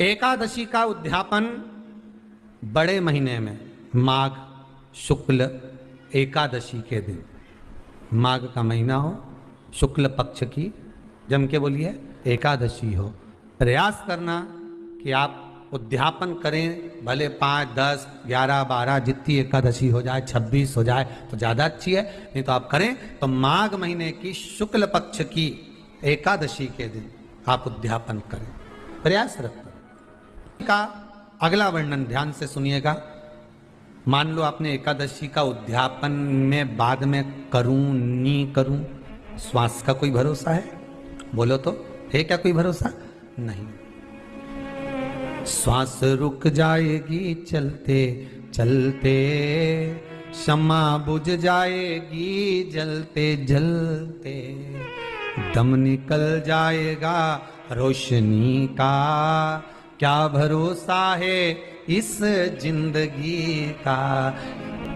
एकादशी का उद्यापन बड़े महीने में माघ शुक्ल एकादशी के दिन, माघ का महीना हो, शुक्ल पक्ष की जम के बोलिए एकादशी हो, प्रयास करना कि आप उद्यापन करें। भले 5, 10, 11, 12 जितनी एकादशी हो जाए, 26 हो जाए तो ज़्यादा अच्छी है, नहीं तो आप करें तो माघ महीने की शुक्ल पक्ष की एकादशी के दिन आप उद्यापन करें, प्रयासरत करें। का अगला वर्णन ध्यान से सुनिएगा। मान लो आपने एकादशी का उद्यापन में बाद में करूं नहीं करूं, श्वास का कोई भरोसा है? बोलो तो है क्या कोई भरोसा? नहीं। श्वास रुक जाएगी चलते चलते, क्षमा बुझ जाएगी जलते जलते, दम निकल जाएगा रोशनी का, क्या भरोसा है इस जिंदगी का।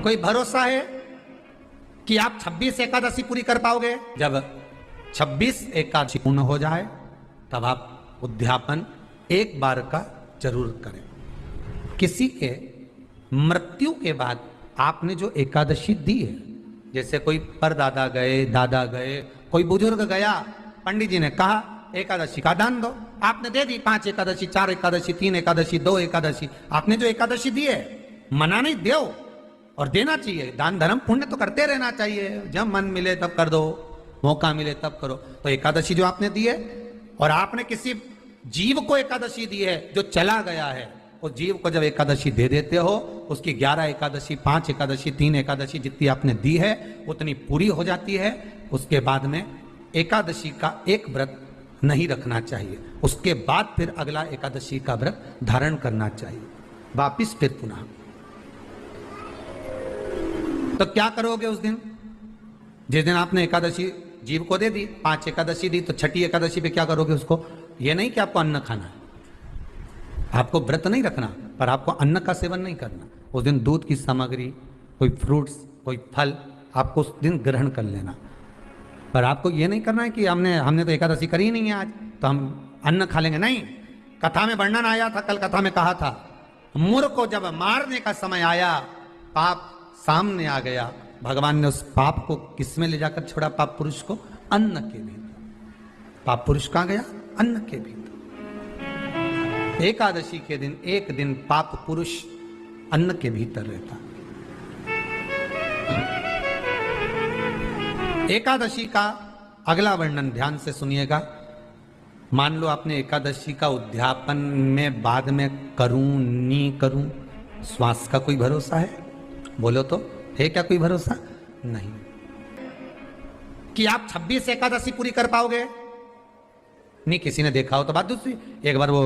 कोई भरोसा है कि आप 26 एकादशी पूरी कर पाओगे? जब 26 एकादशी पूर्ण हो जाए तब आप उद्यापन एक बार का जरूर करें। किसी के मृत्यु के बाद आपने जो एकादशी दी है, जैसे कोई परदादा गए, दादा गए, कोई बुजुर्ग गया, पंडित जी ने कहा एकादशी का दान दो, आपने दे दी 5 एकादशी, 4 एकादशी, 3 एकादशी, 2 एकादशी, आपने जो एकादशी दी है, मना नहीं, दो और देना चाहिए। दान धर्म पुण्य तो करते रहना चाहिए, जब मन मिले तब कर दो, मौका मिले तब करो। तो एकादशी जो आपने दी है, और आपने किसी जीव को एकादशी दी है जो चला गया है, उस जीव को जब एकादशी दे देते हो, उसकी 11 एकादशी, 5 एकादशी, 3 एकादशी जितनी आपने दी है उतनी पूरी हो जाती है। उसके बाद में एकादशी का एक व्रत नहीं रखना चाहिए, उसके बाद फिर अगला एकादशी का व्रत धारण करना चाहिए। वापिस फिर पुनः तो क्या करोगे उस दिन? जिस दिन आपने एकादशी जीव को दे दी, 5 एकादशी दी, तो छठी एकादशी पे क्या करोगे उसको? ये नहीं कि आपको अन्न खाना है, आपको व्रत नहीं रखना, पर आपको अन्न का सेवन नहीं करना। उस दिन दूध की सामग्री, कोई फ्रूट्स, कोई फल आपको उस दिन ग्रहण कर लेना, पर आपको ये नहीं करना है कि हमने तो एकादशी करी नहीं है आज, तो हम अन्न खा लेंगे। नहीं, कथा में वर्णन आया था, कल कथा में कहा था, मूर्ख को जब मारने का समय आया, पाप सामने आ गया, भगवान ने उस पाप को किस में ले जाकर छोड़ा? पाप पुरुष को अन्न के भीतर। पाप पुरुष कहां गया? अन्न के भीतर। एकादशी के दिन एक दिन पाप पुरुष अन्न के भीतर रहता। एकादशी का अगला वर्णन ध्यान से सुनिएगा। मान लो आपने एकादशी का उद्यापन में बाद में करूं नहीं करूं, श्वास का कोई भरोसा है? बोलो तो है क्या कोई भरोसा? नहीं। कि आप 26 एकादशी पूरी कर पाओगे? नहीं। किसी ने देखा हो तो बात दूसरी। एक बार वो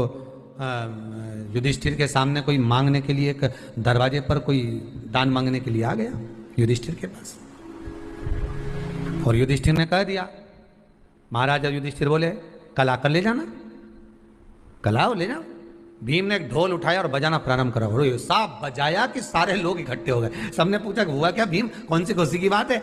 युधिष्ठिर के सामने कोई मांगने के लिए, एक दरवाजे पर कोई दान मांगने के लिए आ गया युधिष्ठिर के पास, और युधिष्ठिर ने कह दिया, महाराज युधिष्ठिर बोले कल आकर ले जाना, कल आओ ले जाओ। भीम ने एक ढोल उठाया और बजाना प्रारंभ करा, और साहब बजाया कि सारे लोग इकट्ठे हो गए। सबने पूछा हुआ क्या भीम, कौन सी खुशी की बात है,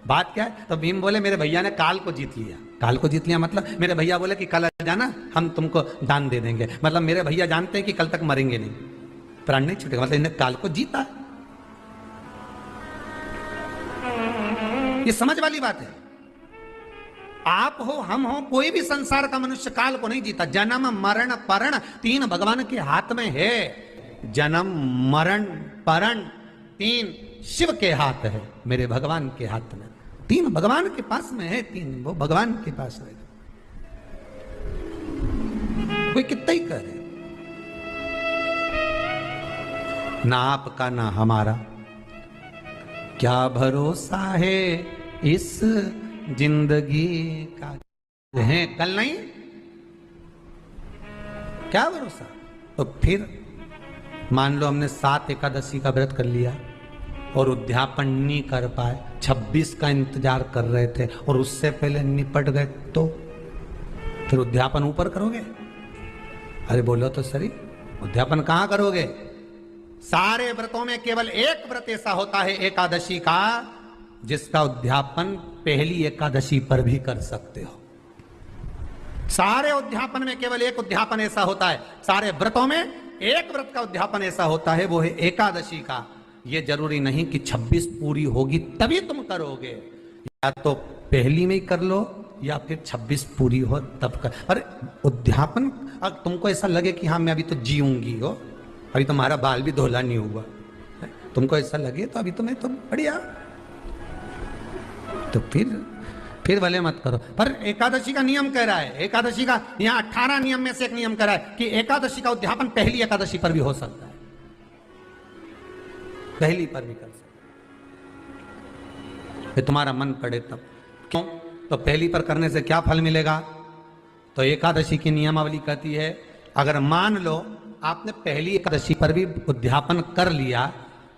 बात क्या है? तो भीम बोले मेरे भैया ने काल को जीत लिया। काल को जीत लिया मतलब मेरे भैया बोले कि कल आ जाना, हम तुमको दान दे देंगे। मतलब मेरे भैया जानते हैं कि कल तक मरेंगे नहीं, प्राण नहीं छूटेगा, मतलब इन्हें काल को जीता। ये समझ वाली बात है। आप हो, हम हो, कोई भी संसार का मनुष्य काल को नहीं जीता। जन्म मरण परण 3 भगवान के हाथ में है। जन्म मरण परण 3 शिव के हाथ है, मेरे भगवान के हाथ में। 3 भगवान के पास में है, 3 वो भगवान के पास है। कोई कितना ही करे, ना आपका ना हमारा, क्या भरोसा है इस जिंदगी का। है कल नहीं, क्या भरोसा? तो फिर मान लो हमने 7 एकादशी का व्रत कर लिया और उद्यापन नहीं कर पाए, 26 का इंतजार कर रहे थे और उससे पहले निपट गए, तो फिर उद्यापन ऊपर करोगे? अरे बोलो तो सही, उद्यापन कहां करोगे? सारे व्रतों में केवल एक व्रत ऐसा होता है एकादशी का, जिसका उद्यापन पहली एकादशी पर भी कर सकते हो। सारे उद्यापन में केवल एक उद्यापन ऐसा होता है, सारे व्रतों में एक व्रत का उद्यापन ऐसा होता है, वो है एकादशी का। ये जरूरी नहीं कि 26 पूरी होगी तभी तुम करोगे, या तो पहली में ही कर लो या फिर 26 पूरी हो तब कर। पर उद्यापन अगर तुमको ऐसा लगे कि हाँ मैं अभी तो जीऊंगी हो, अभी तुम्हारा बाल भी धोला नहीं हुआ, तुमको ऐसा लगे तो अभी तुम्हें तो बढ़िया, तो फिर भले मत करो। पर एकादशी का नियम कह रहा है, एकादशी का यहाँ 18 नियम में से एक नियम कह रहा है कि एकादशी का उद्यापन पहली एकादशी पर भी हो सकता है, पहली पर भी कर सकते, फिर तुम्हारा मन करे तब। क्यों? तो पहली पर करने से क्या फल मिलेगा? तो एकादशी की नियमावली कहती है अगर मान लो आपने पहली एकादशी पर भी उद्यापन कर लिया,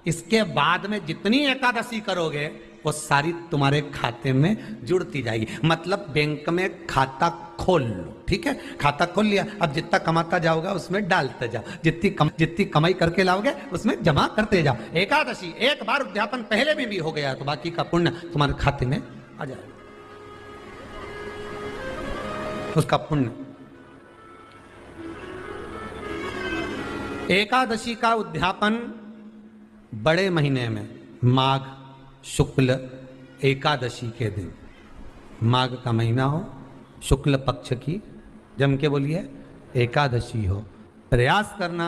इसके बाद में जितनी एकादशी करोगे वो सारी तुम्हारे खाते में जुड़ती जाएगी। मतलब बैंक में खाता खोल लो, ठीक है, खाता खोल लिया, अब जितना कमाता जाओगा उसमें डालते जाओ, जितनी कमाई करके लाओगे उसमें जमा करते जाओ। एकादशी एक बार उद्यापन पहले में भी हो गया तो बाकी का पुण्य तुम्हारे खाते में आ जाएगा, उसका पुण्य। एकादशी का उद्यापन बड़े महीने में माघ शुक्ल एकादशी के दिन, माघ का महीना हो, शुक्ल पक्ष की जम के बोलिए एकादशी हो, प्रयास करना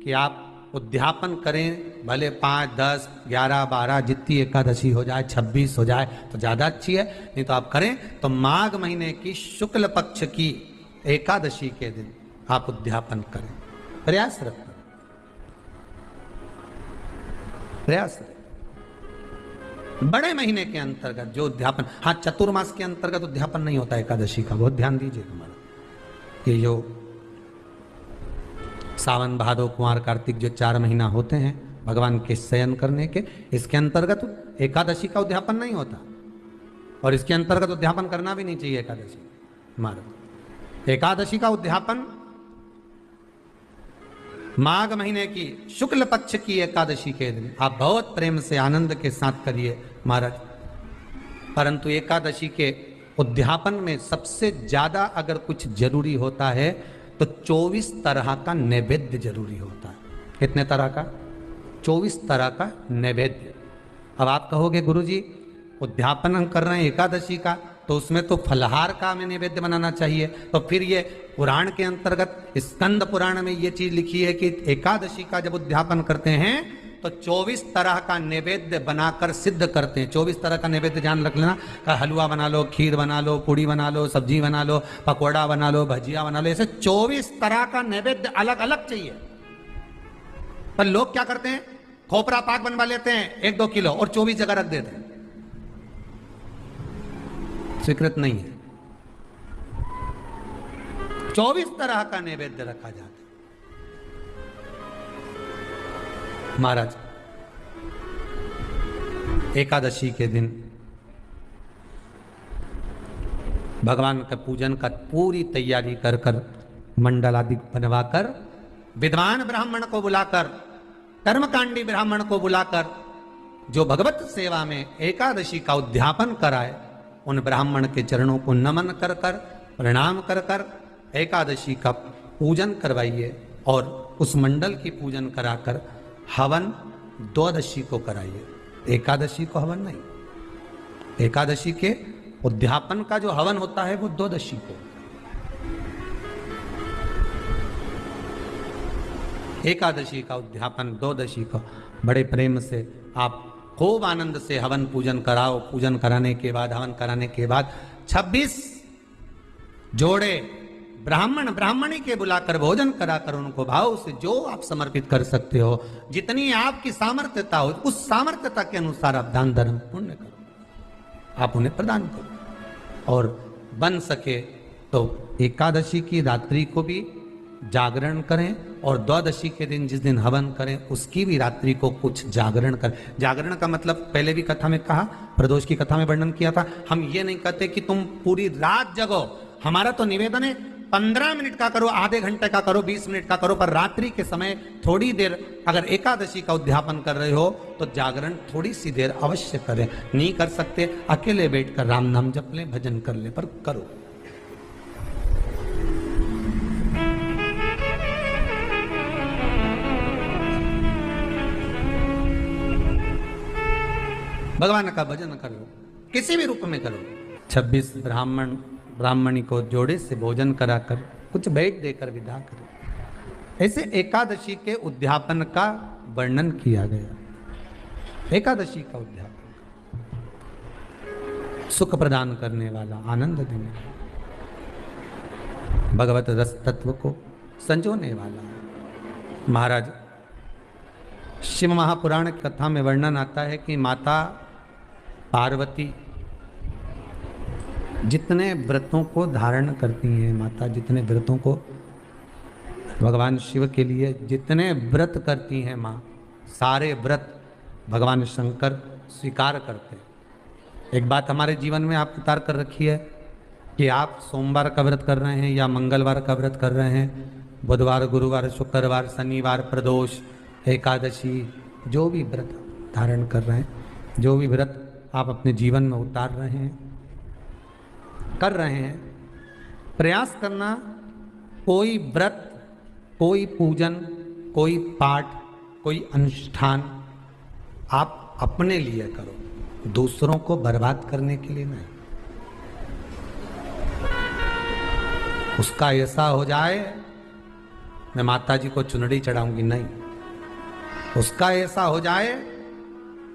कि आप उद्यापन करें, भले 5, 10, 11, 12 जितनी एकादशी हो जाए, 26 हो जाए तो ज़्यादा अच्छी है, नहीं तो आप करें तो माघ महीने की शुक्ल पक्ष की एकादशी के दिन आप उद्यापन करें, प्रयास रखें, प्रयास रखें। बड़े महीने के अंतर्गत जो उद्यापन, हाँ चतुर्मास के अंतर्गत उद्यापन नहीं होता एकादशी का, बहुत ध्यान दीजिए तुम्हारा। ये जो सावन भादो कुंवर कार्तिक जो 4 महीना होते हैं भगवान के शयन करने के, इसके अंतर्गत एकादशी का उद्यापन नहीं होता, और इसके अंतर्गत उद्यापन करना भी नहीं चाहिए एकादशी हमारा। एकादशी का उद्यापन माघ महीने की शुक्ल पक्ष की एकादशी के दिन आप बहुत प्रेम से आनंद के साथ करिए महाराज। परंतु एकादशी के उद्यापन में सबसे ज्यादा अगर कुछ जरूरी होता है तो 24 तरह का नैवेद्य जरूरी होता है। कितने तरह का? 24 तरह का नैवेद्य। अब आप कहोगे गुरुजी उद्यापन हम कर रहे हैं एकादशी का, तो उसमें तो फलहार का हमें नैवेद्य बनाना चाहिए, तो फिर ये पुराण के अंतर्गत स्कंद पुराण में ये चीज लिखी है कि एकादशी का जब उद्यापन करते हैं तो 24 तरह का नैवेद्य बनाकर सिद्ध करते हैं। 24 तरह का नैवेद्य जान रख लेना, का हलवा बना लो, खीर बना लो, पूड़ी बना लो, सब्जी बना लो, पकौड़ा बना लो, भजिया बना लो, ऐसे 24 तरह का नैवेद्य अलग अलग चाहिए। पर लोग क्या करते हैं, खोपरा पाक बनवा लेते हैं 1-2 किलो और 24 जगह रख देते हैं, स्वीकृत नहीं है। 24 तरह का नैवेद्य रखा जाता है। महाराज एकादशी के दिन भगवान का पूजन का पूरी तैयारी कर कर मंडल आदि बनवाकर विद्वान ब्राह्मण को बुलाकर, कर्मकांडी ब्राह्मण को बुलाकर जो भगवत सेवा में एकादशी का उद्यापन कराए, उन ब्राह्मण के चरणों को नमन कर कर प्रणाम कर कर एकादशी का पूजन करवाइए और उस मंडल की पूजन कराकर हवन द्वादशी को कराइए। एकादशी को हवन नहीं, एकादशी के उद्यापन का जो हवन होता है वो द्वादशी को। एकादशी का उद्यापन द्वादशी को बड़े प्रेम से आप खूब आनंद से हवन पूजन कराओ। पूजन कराने के बाद, हवन कराने के बाद 26 जोड़े ब्राह्मण ब्राह्मणी के बुलाकर भोजन कराकर उनको भाव से जो आप समर्पित कर सकते हो, जितनी आपकी सामर्थ्यता हो, उस सामर्थ्यता के अनुसार आप दान धर्म पुण्य करो, आप उन्हें प्रदान करो। और बन सके तो एकादशी की रात्रि को भी जागरण करें और द्वादशी के दिन जिस दिन हवन करें उसकी भी रात्रि को कुछ जागरण करें। जागरण का मतलब पहले भी कथा में कहा, प्रदोष की कथा में वर्णन किया था। हम ये नहीं कहते कि तुम पूरी रात जगो, हमारा तो निवेदन है 15 मिनट का करो, आधे घंटे का करो, 20 मिनट का करो, पर रात्रि के समय थोड़ी देर अगर एकादशी का उद्यापन कर रहे हो तो जागरण थोड़ी सी देर अवश्य करें। नहीं कर सकते अकेले बैठकर राम नाम जप ले, भजन कर ले, पर करो। भगवान का भजन करो, किसी भी रूप में करो। 26 ब्राह्मणी को जोड़े से भोजन कराकर कुछ भेंट देकर विदा करो। ऐसे एकादशी के उद्यापन का वर्णन किया गया। एकादशी का उद्यापन सुख प्रदान करने वाला, आनंद देने वाला, भगवत रस तत्व को संजोने वाला। महाराज शिव महापुराण की कथा में वर्णन आता है कि माता पार्वती जितने व्रतों को धारण करती हैं, माता जितने व्रतों को भगवान शिव के लिए जितने व्रत करती हैं माँ, सारे व्रत भगवान शंकर स्वीकार करते हैं। एक बात हमारे जीवन में आप उतार कर रखी है कि आप सोमवार का व्रत कर रहे हैं या मंगलवार का व्रत कर रहे हैं, बुधवार, गुरुवार, शुक्रवार, शनिवार, प्रदोष, एकादशी, जो भी व्रत धारण कर रहे हैं, जो भी व्रत आप अपने जीवन में उतार रहे हैं, कर रहे हैं, प्रयास करना कोई व्रत, कोई पूजन, कोई पाठ, कोई अनुष्ठान आप अपने लिए करो, दूसरों को बर्बाद करने के लिए नहीं। उसका ऐसा हो जाए मैं माता जी को चुनरी चढ़ाऊंगी, नहीं। उसका ऐसा हो जाए,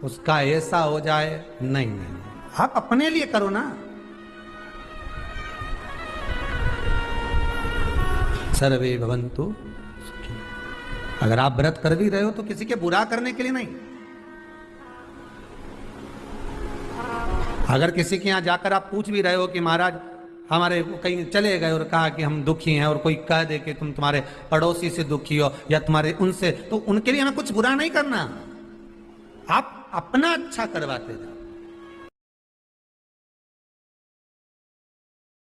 उसका ऐसा हो जाए, नहीं नहीं, आप अपने लिए करो ना। सर्वे भवन्तु सुखिनः। अगर आप व्रत कर भी रहे हो तो किसी के बुरा करने के लिए नहीं। अगर किसी के यहाँ जाकर आप पूछ भी रहे हो कि महाराज हमारे कहीं चले गए और कहा कि हम दुखी हैं, और कोई कह दे कि तुम तुम्हारे पड़ोसी से दुखी हो या तुम्हारे उनसे, तो उनके लिए हमें कुछ बुरा नहीं करना। आप अपना अच्छा करवाते जाओ।